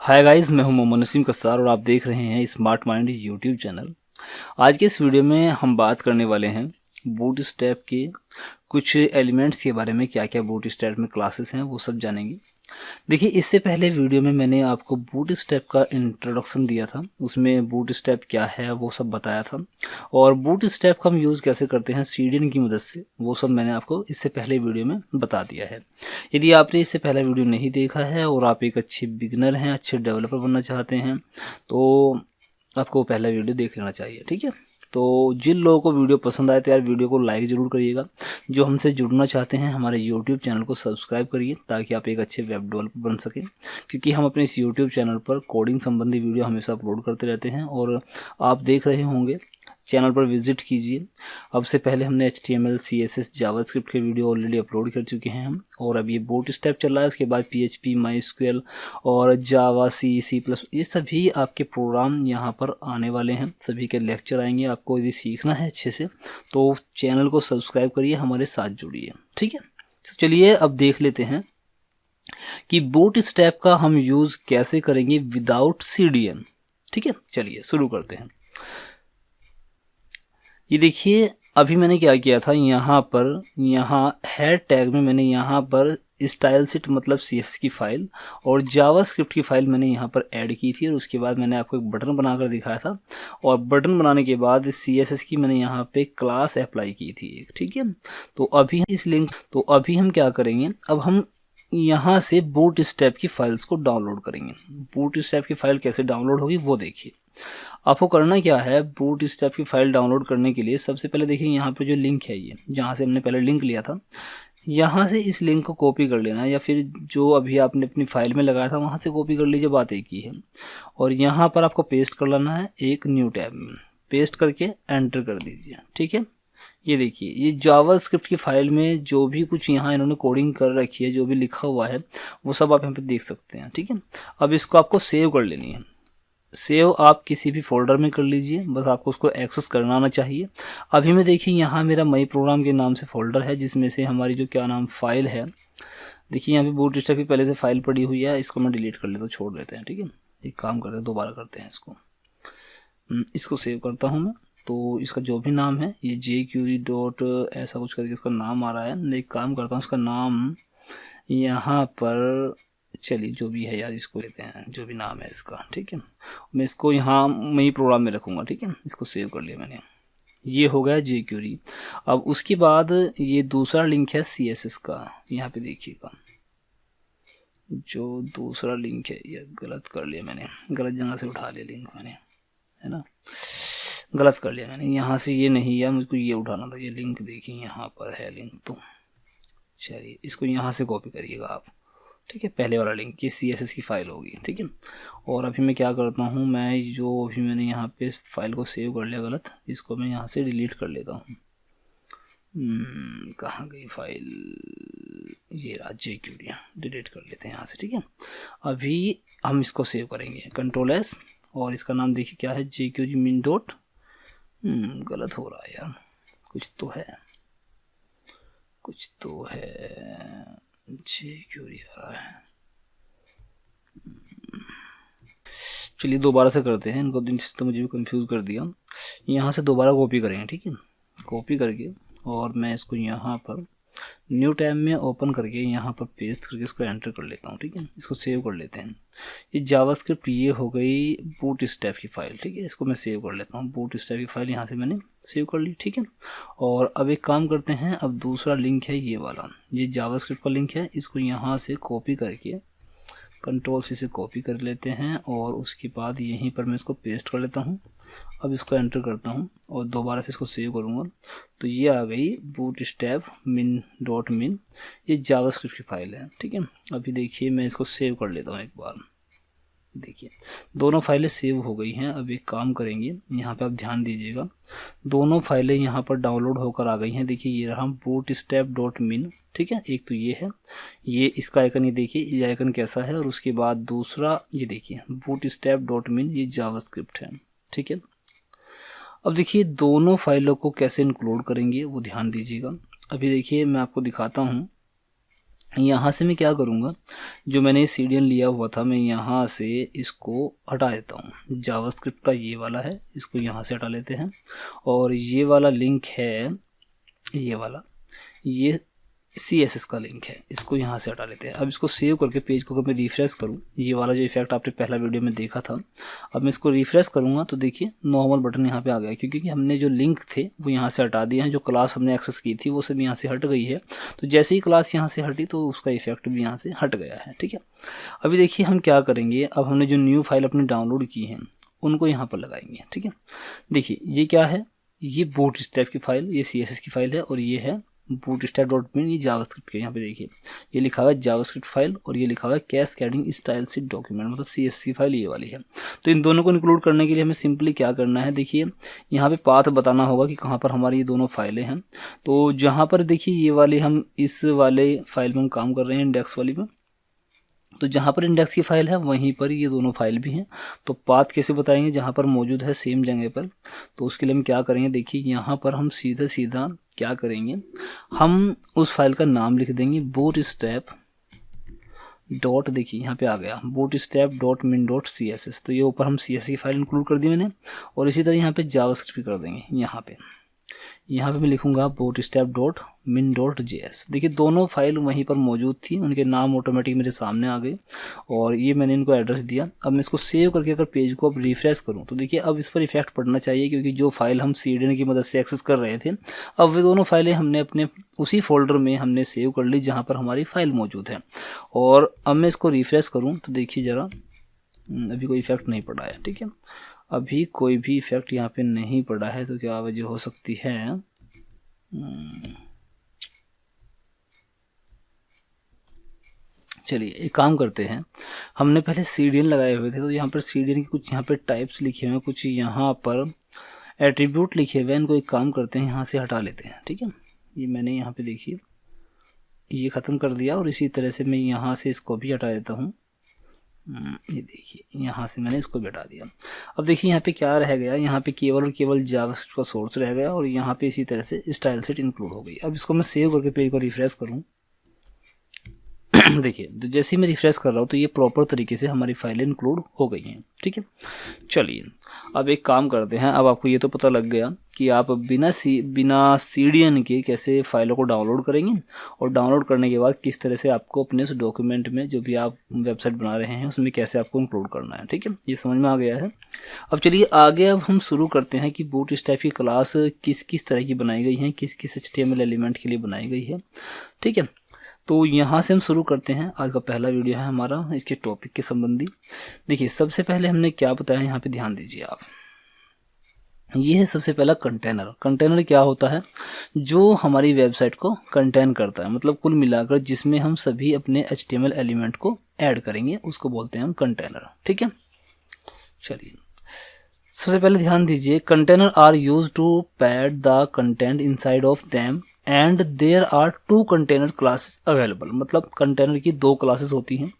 Hi guys, मैं हूं मोहम्मद नसीम कस्सार और आप देख रहे हैं स्मार्ट माइंड यूट्यूब चैनल। आज के इस वीडियो में हम बात करने वाले हैं बूटस्ट्रैप के कुछ एलिमेंट्स के बारे में। क्या क्या बूटस्ट्रैप में क्लासेस हैं वो सब जानेंगे। देखिए, इससे पहले वीडियो में मैंने आपको बूटस्ट्रैप का इंट्रोडक्शन दिया था, उसमें बूटस्ट्रैप क्या है वो सब बताया था, और बूटस्ट्रैप का हम यूज़ कैसे करते हैं सीडीएन की मदद से, वो सब मैंने आपको इससे पहले वीडियो में बता दिया है। यदि आपने इससे पहला वीडियो नहीं देखा है और आप एक अच्छे बिगनर हैं, अच्छे डेवलपर बनना चाहते हैं, तो आपको पहला वीडियो देख लेना चाहिए। ठीक है, तो जिन लोगों को वीडियो पसंद आए तो यार वीडियो को लाइक ज़रूर करिएगा। जो हमसे जुड़ना चाहते हैं हमारे यूट्यूब चैनल को सब्सक्राइब करिए ताकि आप एक अच्छे वेब डेवलपर बन सकें, क्योंकि हम अपने इस यूट्यूब चैनल पर कोडिंग संबंधी वीडियो हमेशा अपलोड करते रहते हैं और आप देख रहे होंगे। चैनल पर विजिट कीजिए। अब से पहले हमने HTML, CSS, जावास्क्रिप्ट के वीडियो ऑलरेडी अपलोड कर चुके हैं हम, और अब ये बूटस्ट्रैप चल रहा है। उसके बाद PHP, MySQL और जावा, C++, ये सभी आपके प्रोग्राम यहाँ पर आने वाले हैं। सभी के लेक्चर आएंगे। आपको यदि सीखना है अच्छे से तो चैनल को सब्सक्राइब करिए, हमारे साथ जुड़िए। ठीक है, तो चलिए अब देख लेते हैं कि बूटस्ट्रैप का हम यूज़ कैसे करेंगे विदाउट CDN। ठीक है, चलिए शुरू करते हैं। ये देखिए, अभी मैंने क्या किया था, यहाँ हेड टैग में मैंने यहाँ पर स्टाइल शीट मतलब CSS की फ़ाइल और जावास्क्रिप्ट की फ़ाइल मैंने यहाँ पर ऐड की थी, और उसके बाद मैंने आपको एक बटन बनाकर दिखाया था, और बटन बनाने के बाद CSS की मैंने यहाँ पे क्लास अप्लाई की थी एक। ठीक है, तो अभी हम क्या करेंगे, अब हम यहाँ से बूटस्ट्रैप की फाइल्स को डाउनलोड करेंगे। बूटस्ट्रैप की फ़ाइल कैसे डाउनलोड होगी वो देखिए। आपको करना क्या है, बूटस्ट्रैप की फ़ाइल डाउनलोड करने के लिए सबसे पहले देखिए यहाँ पे जो लिंक है, ये जहाँ से हमने पहले लिंक लिया था, यहाँ से इस लिंक को कॉपी कर लेना है, या फिर जो अभी आपने अपनी फ़ाइल में लगाया था वहाँ से कॉपी कर लीजिए, बात एक ही है। और यहाँ पर आपको पेस्ट कर लेना है एक न्यू टैब में, पेस्ट करके एंटर कर दीजिए। ठीक है, ये देखिए, ये जावास्क्रिप्ट की फ़ाइल में जो भी कुछ यहाँ इन्होंने कोडिंग कर रखी है, जो भी लिखा हुआ है वो सब आप यहाँ पे देख सकते हैं। ठीक है, अब इसको आपको सेव कर लेनी है। सेव आप किसी भी फोल्डर में कर लीजिए, बस आपको उसको एक्सेस करना आना चाहिए। अभी मैं देखिए यहाँ मेरा मई प्रोग्राम के नाम से फ़ोल्डर है, जिसमें से हमारी जो क्या नाम फाइल है, देखिए यहाँ पे बूटस्ट्रैप की पहले से फाइल पड़ी हुई है। इसको मैं डिलीट कर लेता हूँ, छोड़ देते हैं। ठीक है, एक काम करते हैं, दोबारा करते हैं इसको सेव करता हूँ मैं। तो इसका जो भी नाम है, ये jQuery डॉट ऐसा कुछ करके इसका नाम आ रहा है। मैं एक काम करता हूँ, इसका नाम यहाँ पर, चलिए जो भी है यार, इसको लेते हैं जो भी नाम है इसका। ठीक है, मैं इसको यहाँ मई प्रोग्राम में रखूँगा। ठीक है, इसको सेव कर लिया मैंने, ये हो गया jQuery। अब उसके बाद ये दूसरा लिंक है CSS का, यहाँ पे देखिएगा जो दूसरा लिंक है, ये गलत कर लिया मैंने, गलत जगह से उठा लिया लिंक मैंने, है ना, गलत कर लिया मैंने। यहाँ से ये नहीं यार, मुझको ये उठाना था। ये लिंक देखिए यहाँ पर है लिंक, तो चलिए इसको यहाँ से कॉपी करिएगा आप। ठीक है, पहले वाला लिंक, ये CSS की फ़ाइल होगी। ठीक है, और अभी मैं क्या करता हूँ, मैं जो अभी मैंने यहाँ पे फाइल को सेव कर लिया गलत, इसको मैं यहाँ से डिलीट कर लेता हूँ। कहाँ गई फाइल, ये रहा jQuery, डिलीट कर लेते हैं यहाँ से। ठीक है, अभी हम इसको सेव करेंगे, Ctrl+S, और इसका नाम देखिए क्या है, jQuery min डॉट, गलत हो रहा है यार, कुछ तो है jQuery आ रहा है। चलिए दोबारा से करते हैं इनको, तो मुझे भी कंफ्यूज कर दिया। यहाँ से दोबारा कॉपी करेंगे। ठीक है, कॉपी करके और मैं इसको यहाँ पर न्यू टैब में ओपन करके यहाँ पर पेस्ट करके इसको एंटर कर लेता हूँ। ठीक है, इसको सेव कर लेते हैं। ये जावास्क्रिप्ट ये हो गई बूटस्ट्रैप की फ़ाइल। ठीक है, इसको मैं सेव कर लेता हूँ, बूटस्ट्रैप की फ़ाइल यहाँ से मैंने सेव कर ली। ठीक है, और अब एक काम करते हैं, अब दूसरा लिंक है ये वाला, ये जावास्क्रिप्ट का लिंक है, इसको यहाँ से कॉपी करके Ctrl+C से कॉपी कर लेते हैं, और उसके बाद यहीं पर मैं इसको पेस्ट कर लेता हूँ। अब इसको एंटर करता हूँ और दोबारा से इसको सेव करूँगा, तो ये आ गई बूटस्ट्रैप min.min, ये जावास्क्रिप्ट की फ़ाइल है। ठीक है, अभी देखिए मैं इसको सेव कर लेता हूँ एक बार। देखिए दोनों फाइलें सेव हो गई हैं। अब एक काम करेंगे, यहाँ पे आप ध्यान दीजिएगा, दोनों फाइलें यहाँ पर डाउनलोड होकर आ गई हैं। देखिए ये रहा bootstrap.min। ठीक है, एक तो ये है, ये इसका आइकन, ये देखिए ये आइकन कैसा है, और उसके बाद दूसरा ये देखिए bootstrap.min, ये जावास्क्रिप्ट है। ठीक है, अब देखिए दोनों फाइलों को कैसे इंक्लूड करेंगे वो ध्यान दीजिएगा। अभी देखिए मैं आपको दिखाता हूँ, यहाँ से मैं क्या करूँगा, जो मैंने CDN लिया हुआ था मैं यहाँ से इसको हटा देता हूँ। जावास्क्रिप्ट का ये वाला है, इसको यहाँ से हटा लेते हैं। और ये वाला लिंक है, ये वाला, ये CSS का लिंक है, इसको यहाँ से हटा लेते हैं। अब इसको सेव करके पेज को अगर मैं रिफ्रेश करूँ, ये वाला जो इफेक्ट आपने पहला वीडियो में देखा था, अब मैं इसको रिफ्रेश करूँगा तो देखिए नॉर्मल बटन यहाँ पे आ गया, क्योंकि हमने जो लिंक थे वो यहाँ से हटा दिए हैं। जो क्लास हमने एक्सेस की थी वो सब यहाँ से हट गई है। तो जैसे ही क्लास यहाँ से हटी तो उसका इफेक्ट भी यहाँ से हट गया है। ठीक है, अभी देखिए हम क्या करेंगे, अब हमने जो न्यू फाइल अपनी डाउनलोड की है उनको यहाँ पर लगाएंगे। ठीक है, देखिए ये क्या है, ये बूटस्ट्रैप की फाइल, ये CSS की फाइल है, और ये है bootstrap.min, ये जावास्क्रिप्ट के। यहाँ पे देखिए ये लिखा हुआ है जावास्क्रिप्ट फाइल, और ये लिखा हुआ है कैस्केडिंग स्टाइल शीट डॉक्यूमेंट, मतलब CSS की फाइल ये वाली है। तो इन दोनों को इंक्लूड करने के लिए हमें सिंपली क्या करना है, देखिए यहाँ पे पाथ बताना होगा कि कहाँ पर हमारी ये दोनों फाइलें हैं। तो जहाँ पर देखिए ये वाले, हम इस वाले फाइल में हम काम कर रहे हैं, इंडेक्स वाली में, तो जहाँ पर इंडेक्स की फ़ाइल है वहीं पर ये दोनों फाइल भी हैं। तो पाथ कैसे बताएंगे, जहाँ पर मौजूद है सेम जगह पर। तो उसके लिए हम क्या करेंगे, देखिए यहाँ पर हम सीधा सीधा क्या करेंगे, हम उस फाइल का नाम लिख देंगे बूटस्ट्रैप डॉट, देखिए यहाँ पे आ गया bootstrap.min.css। तो ये ऊपर हम CSS की फाइल इंक्लूड कर दी मैंने, और इसी तरह यहाँ पे जावास्क्रिप्ट भी कर देंगे। यहाँ पे मैं लिखूंगा bootstrap.min.js। देखिए दोनों फाइल वहीं पर मौजूद थी, उनके नाम ऑटोमेटिक मेरे सामने आ गए, और ये मैंने इनको एड्रेस दिया। अब मैं इसको सेव करके अगर पेज को अब रिफ्रेश करूँ तो देखिए अब इस पर इफेक्ट पड़ना चाहिए, क्योंकि जो फाइल हम CDN की मदद से एक्सेस कर रहे थे, अब वे दोनों फाइलें हमने अपने उसी फोल्डर में हमने सेव कर ली जहाँ पर हमारी फाइल मौजूद है। और अब मैं इसको रिफ्रेश करूँ तो देखिए ज़रा, अभी कोई इफेक्ट नहीं पड़ा है। ठीक है, अभी कोई भी इफेक्ट यहाँ पे नहीं पड़ा है, तो क्या वजह हो सकती है, चलिए एक काम करते हैं, हमने पहले CDN लगाए हुए थे, तो यहाँ पर CDN की कुछ यहाँ पे टाइप्स लिखे हुए हैं, कुछ यहाँ पर एट्रीब्यूट लिखे हुए हैं, इनको एक काम करते हैं यहाँ से हटा लेते हैं। ठीक है, ये मैंने यहाँ पे देखिए ये ख़त्म कर दिया, और इसी तरह से मैं यहाँ से इसको भी हटा देता हूँ। ये देखिए यहाँ से मैंने इसको भी हटा दिया। अब देखिए यहाँ पे क्या रह गया, यहाँ पे केवल और केवल जावास्क्रिप्ट का सोर्स रह गया, और यहाँ पे इसी तरह से स्टाइल शीट इंक्लूड हो गई। अब इसको मैं सेव करके पेज को रिफ्रेश करूँ देखिए तो जैसे ही मैं रिफ्रेश कर रहा हूँ तो ये प्रॉपर तरीके से हमारी फाइलें इंक्लूड हो गई हैं। ठीक है, चलिए अब एक काम करते हैं, अब आपको ये तो पता लग गया कि आप बिना CDN के कैसे फाइलों को डाउनलोड करेंगे, और डाउनलोड करने के बाद किस तरह से आपको अपने उस डॉक्यूमेंट में जो भी आप वेबसाइट बना रहे हैं उसमें कैसे आपको इंक्लूड करना है। ठीक है, ये समझ में आ गया है। अब चलिए आगे अब हम शुरू करते हैं कि बूटस्ट्रैप की क्लास किस किस तरह की बनाई गई है, किस किस HTML एलिमेंट के लिए बनाई गई है। ठीक है, तो यहाँ से हम शुरू करते हैं। आज का पहला वीडियो है हमारा इसके टॉपिक के संबंधी। देखिए सबसे पहले हमने क्या बताया, यहाँ पे ध्यान दीजिए आप, ये है सबसे पहला कंटेनर। कंटेनर क्या होता है, जो हमारी वेबसाइट को कंटेन करता है, मतलब कुल मिलाकर जिसमें हम सभी अपने HTML एलिमेंट को ऐड करेंगे उसको बोलते हैं हम कंटेनर। ठीक है, चलिए सबसे पहले ध्यान दीजिए, container are use to pad the content inside of them and there are 2 container classes available. मतलब कंटेनर की 2 क्लासेस होती हैं।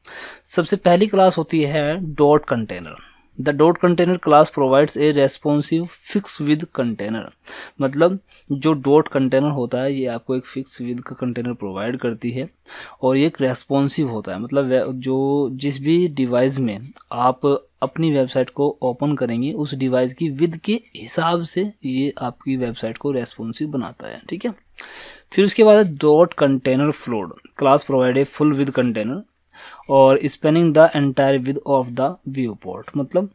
सबसे पहली क्लास होती है dot container. The dot container class provides a responsive fix width container. मतलब जो डॉट कंटेनर होता है ये आपको एक फिक्स विद का कंटेनर प्रोवाइड करती है, और ये एक रेस्पॉन्सिव होता है, मतलब जो जिस भी डिवाइस में आप अपनी वेबसाइट को ओपन करेंगे उस डिवाइस की विद के हिसाब से ये आपकी वेबसाइट को रेस्पॉन्सिव बनाता है। ठीक है, फिर उसके बाद dot container fluid class provide a full width container और spanning the entire width of the viewport. मतलब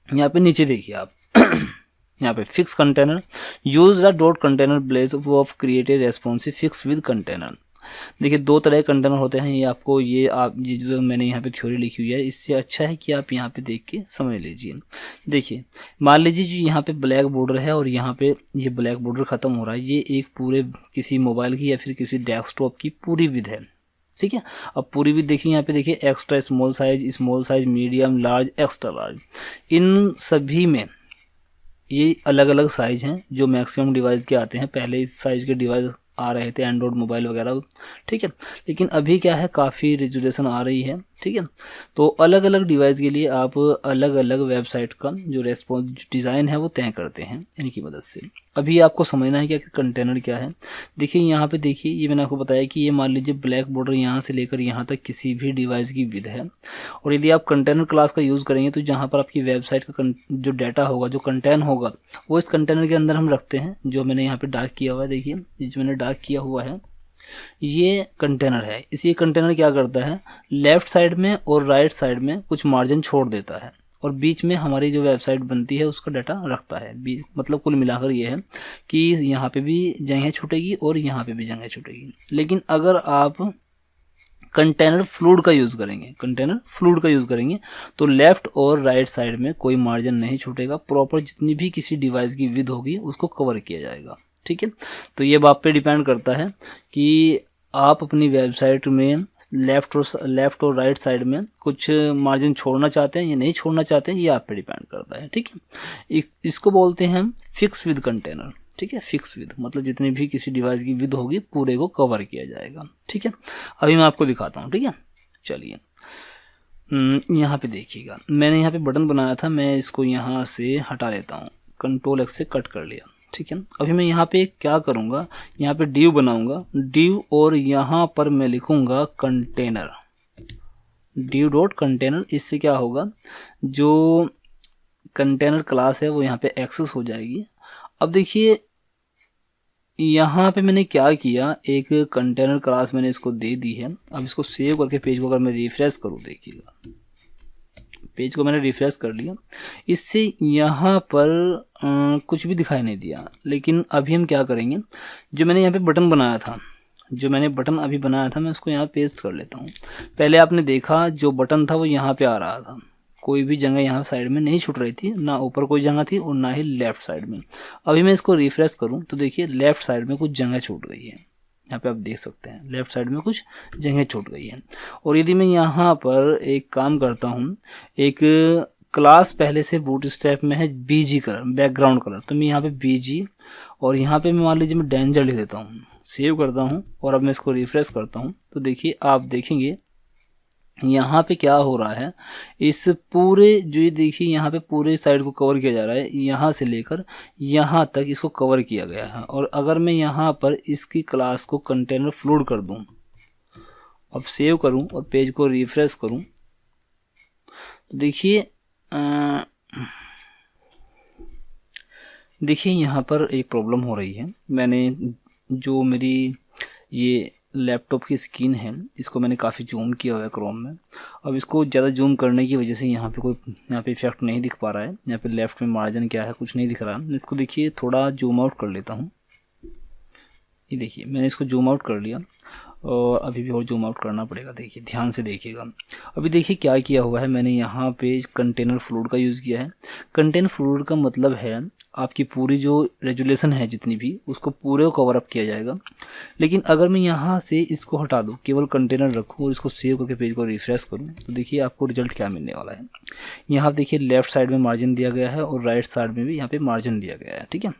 यहाँ पे नीचे देखिए आप यहाँ पे fix container use the dot container place of create a responsive fix width container. देखिए 2 तरह के कंटेनर होते हैं, ये आपको ये जो मैंने यहाँ पे थ्योरी लिखी हुई है इससे अच्छा है कि आप यहाँ पे देख के समझ लीजिए। देखिए मान लीजिए जो यहाँ पे ब्लैक बॉर्डर है और यहाँ पे ये ब्लैक बॉर्डर खत्म हो रहा है, ये एक पूरे किसी मोबाइल की या फिर किसी डेस्कटॉप की पूरी विड्थ है। ठीक है, अब पूरी विड्थ देखिए, यहाँ पे देखिए extra small size, medium, large, extra large, इन सभी में ये अलग अलग साइज हैं जो मैक्सिमम डिवाइस के आते हैं। पहले इस साइज के डिवाइस आ रहे थे एंड्रॉयड मोबाइल वगैरह। ठीक है, लेकिन अभी क्या है काफ़ी रेजोल्यूशन आ रही है। ठीक ठीक है। तो अलग अलग डिवाइस के लिए आप अलग अलग वेबसाइट का जो रेस्पॉन्स डिज़ाइन है वो तय करते हैं इनकी मदद से। अभी आपको समझना है कि कंटेनर क्या है। देखिए यहाँ पे देखिए, ये मैंने आपको बताया कि ये मान लीजिए ब्लैक बॉर्डर यहाँ से लेकर यहाँ तक किसी भी डिवाइस की विड्थ है। और यदि आप कंटेनर क्लास का यूज़ करेंगे तो जहाँ पर आपकी वेबसाइट का जो डाटा होगा, जो कंटेंट होगा, वो इस कंटेनर के अंदर हम रखते हैं। जो मैंने यहाँ पे डार्क किया हुआ है, देखिए ये जो मैंने डार्क किया हुआ है ये कंटेनर है। इसी कंटेनर क्या करता है, लेफ्ट साइड में और राइट साइड में कुछ मार्जिन छोड़ देता है और बीच में हमारी जो वेबसाइट बनती है उसका डाटा रखता है। बीच मतलब कुल मिलाकर ये है कि यहाँ पे भी जगह छूटेगी और यहाँ पे भी जगह छूटेगी। लेकिन अगर आप कंटेनर फ्लूइड का यूज़ करेंगे तो लेफ़्ट और राइट साइड में कोई मार्जिन नहीं छूटेगा। प्रॉपर जितनी भी किसी डिवाइस की विड्थ होगी उसको कवर किया जाएगा, ठीक है। तो ये बात पे डिपेंड करता है कि आप अपनी वेबसाइट में लेफ़्ट और राइट साइड में कुछ मार्जिन छोड़ना चाहते हैं या नहीं छोड़ना चाहते हैं, ये आप पे डिपेंड करता है, ठीक है। इसको बोलते हैं हम फिक्स विद कंटेनर, ठीक है। फिक्स विद मतलब जितनी भी किसी डिवाइस की विड्थ होगी पूरे को कवर किया जाएगा, ठीक है। अभी मैं आपको दिखाता हूँ, ठीक है। चलिए यहाँ पे देखिएगा, मैंने यहाँ पे बटन बनाया था, मैं इसको यहाँ से हटा लेता हूँ, Ctrl X से कट कर लिया, ठीक है। अभी मैं यहाँ पे क्या करूँगा, यहाँ पे डिव बनाऊँगा, डिव और यहाँ पर मैं लिखूँगा कंटेनर, डिव डॉट कंटेनर। इससे क्या होगा, जो कंटेनर क्लास है वो यहाँ पे एक्सेस हो जाएगी। अब देखिए यहाँ पे मैंने क्या किया, एक कंटेनर क्लास मैंने इसको दे दी है। अब इसको सेव करके पेज को अगर मैं रिफ्रेश करूँ, देखिएगा पेज को मैंने रिफ्रेश कर लिया, इससे यहाँ पर कुछ भी दिखाई नहीं दिया। लेकिन अभी हम क्या करेंगे, जो मैंने यहाँ पे बटन बनाया था, मैं उसको यहाँ पेस्ट कर लेता हूँ। पहले आपने देखा जो बटन था वो यहाँ पे आ रहा था, कोई भी जगह यहाँ साइड में नहीं छूट रही थी, ना ऊपर कोई जगह थी और ना ही लेफ़्ट साइड में। अभी मैं इसको रिफ्रेश करूँ तो देखिए लेफ़्ट साइड में कुछ जगह छूट गई है, यहाँ पे आप देख सकते हैं लेफ़्ट साइड में कुछ जगह छूट गई है। और यदि मैं यहाँ पर एक काम करता हूँ, एक क्लास पहले से बूटस्ट्रैप में है बीजी कलर, बैकग्राउंड कलर, तो मैं यहाँ पे बीजी और यहाँ पे मैं मान लीजिए मैं डेंजर लिख देता हूँ, सेव करता हूँ और अब मैं इसको रिफ्रेश करता हूँ तो देखिए आप देखेंगे यहाँ पे क्या हो रहा है, इस पूरे जो ये देखिए यहाँ पे पूरे साइड को कवर किया जा रहा है, यहाँ से लेकर यहाँ तक इसको कवर किया गया है। और अगर मैं यहाँ पर इसकी क्लास को कंटेनर फ्लूइड कर दूँ, अब सेव करूँ और पेज को रिफ्रेश करूँ तो देखिए यहाँ पर एक प्रॉब्लम हो रही है। मैंने जो मेरी ये लैपटॉप की स्क्रीन है इसको मैंने काफ़ी जूम किया हुआ है क्रोम में। अब इसको ज़्यादा जूम करने की वजह से यहाँ पे इफेक्ट नहीं दिख पा रहा है। यहाँ पे लेफ़्ट में मार्जिन क्या है कुछ नहीं दिख रहा है। इसको देखिए थोड़ा जूम आउट कर लेता हूँ, ये देखिए मैंने इसको जूम आउट कर लिया और अभी भी और जूम आउट करना पड़ेगा। देखिए ध्यान से देखिएगा, अभी देखिए क्या किया हुआ है मैंने यहाँ पे कंटेनर फ्लूइड का यूज़ किया है। कंटेनर फ्लूइड का मतलब है आपकी पूरी जो रेजुलेशन है जितनी भी उसको पूरे को कवर अप किया जाएगा। लेकिन अगर मैं यहाँ से इसको हटा दूँ, केवल कंटेनर रखूँ और इसको सेव करके पेज को रिफ्रेश करूँ तो देखिए आपको रिजल्ट क्या मिलने वाला है। यहाँ देखिए लेफ़्ट साइड में मार्जिन दिया गया है और राइट साइड में भी यहाँ पे मार्जिन दिया गया है, ठीक है।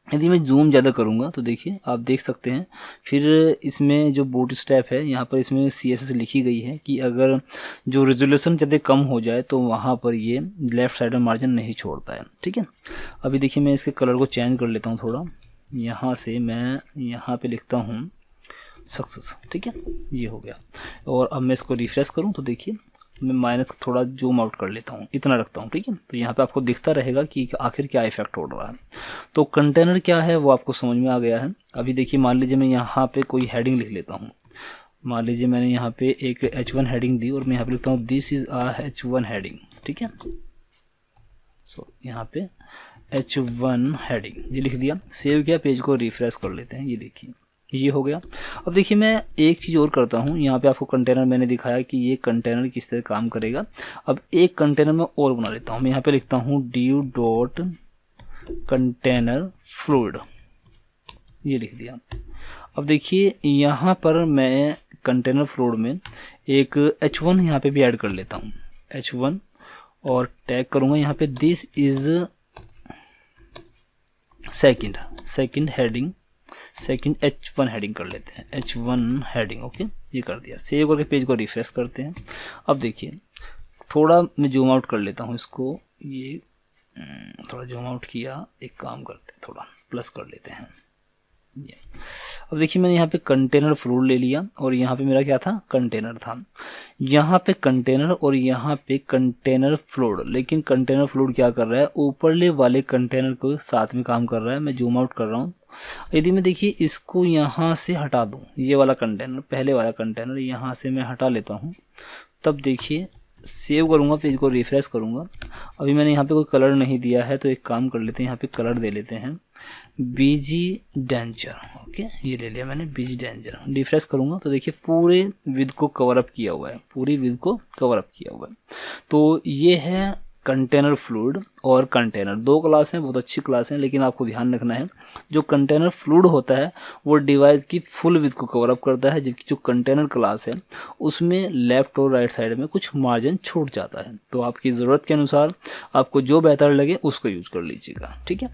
यदि मैं जूम ज़्यादा करूँगा तो देखिए आप देख सकते हैं फिर इसमें जो बूटस्ट्रैप है यहाँ पर इसमें CSS लिखी गई है कि अगर जो रेजोल्यूशन ज़्यादा कम हो जाए तो वहाँ पर ये लेफ़्ट साइड में मार्जिन नहीं छोड़ता है, ठीक है। अभी देखिए मैं इसके कलर को चेंज कर लेता हूँ थोड़ा, यहाँ से मैं यहाँ पे लिखता हूँ सक्सेस, ठीक है, ये हो गया। और अब मैं इसको रिफ्रेश करूँ तो देखिए मैं माइनस थोड़ा जूम आउट कर लेता हूँ, इतना रखता हूँ, ठीक है। तो यहाँ पे आपको दिखता रहेगा कि आखिर क्या इफेक्ट हो रहा है। तो कंटेनर क्या है वो आपको समझ में आ गया है। अभी देखिए मान लीजिए मैं यहाँ पे कोई हेडिंग लिख लेता हूँ। मान लीजिए मैंने यहाँ पे एक H1 हेडिंग दी और मैं यहाँ पे लिखता हूँ this is uh H1 heading, ठीक है। सो यहाँ पे H1 हेडिंग ये लिख दिया, सेव किया, पेज को रिफ्रेश कर लेते हैं, ये देखिए ये हो गया। अब देखिए मैं एक चीज़ और करता हूँ, यहाँ पे आपको कंटेनर मैंने दिखाया कि ये कंटेनर किस तरह काम करेगा। अब एक कंटेनर मैं और बना लेता हूँ, मैं यहाँ पे लिखता हूँ div डॉट कंटेनर फ्लूइड, ये लिख दिया। अब देखिए यहाँ पर मैं कंटेनर फ्लूइड में एक H1 यहाँ पे भी ऐड कर लेता हूँ, H1 और टैग करूँगा यहाँ पे this is second heading, second H1 heading कर लेते हैं, H1 हेडिंग, ओके। ये कर दिया। सेव करके पेज को रिफ्रेश करते हैं। अब देखिए थोड़ा मैं जूम आउट कर लेता हूँ इसको, ये थोड़ा जूम आउट किया, एक काम करते हैं थोड़ा प्लस कर लेते हैं ये। अब देखिए मैंने यहाँ पे कंटेनर फ्लूइड ले लिया और यहाँ पे मेरा क्या था, कंटेनर था। यहाँ पे कंटेनर और यहाँ पे कंटेनर फ्लूइड, लेकिन कंटेनर फ्लूइड क्या कर रहा है, ऊपरले वाले कंटेनर को साथ में काम कर रहा है। मैं जूम आउट कर रहा हूँ। यदि मैं देखिए इसको यहाँ से हटा दूँ, ये वाला कंटेनर, पहले वाला कंटेनर यहाँ से मैं हटा लेता हूँ, तब देखिए सेव करूँगा, पेज को रिफ्रेश करूँगा। अभी मैंने यहाँ पे कोई कलर नहीं दिया है, तो एक काम कर लेते हैं, यहाँ पे कलर दे लेते हैं बीजी डेंजर। ओके, ये ले लिया मैंने बीजी डेंजर। रिफ्रेश करूँगा तो देखिए पूरे विद को कवर अप किया हुआ है, पूरी विद को कवर अप किया हुआ है। तो ये है कंटेनर फ्लूइड और कंटेनर, दो क्लास हैं, बहुत अच्छी क्लास हैं, लेकिन आपको ध्यान रखना है जो कंटेनर फ्लूइड होता है वो डिवाइस की फुल विड्थ को कवर अप करता है, जबकि जो कंटेनर क्लास है उसमें लेफ्ट और राइट साइड में कुछ मार्जिन छूट जाता है। तो आपकी ज़रूरत के अनुसार आपको जो बेहतर लगे उसको यूज कर लीजिएगा। ठीक है।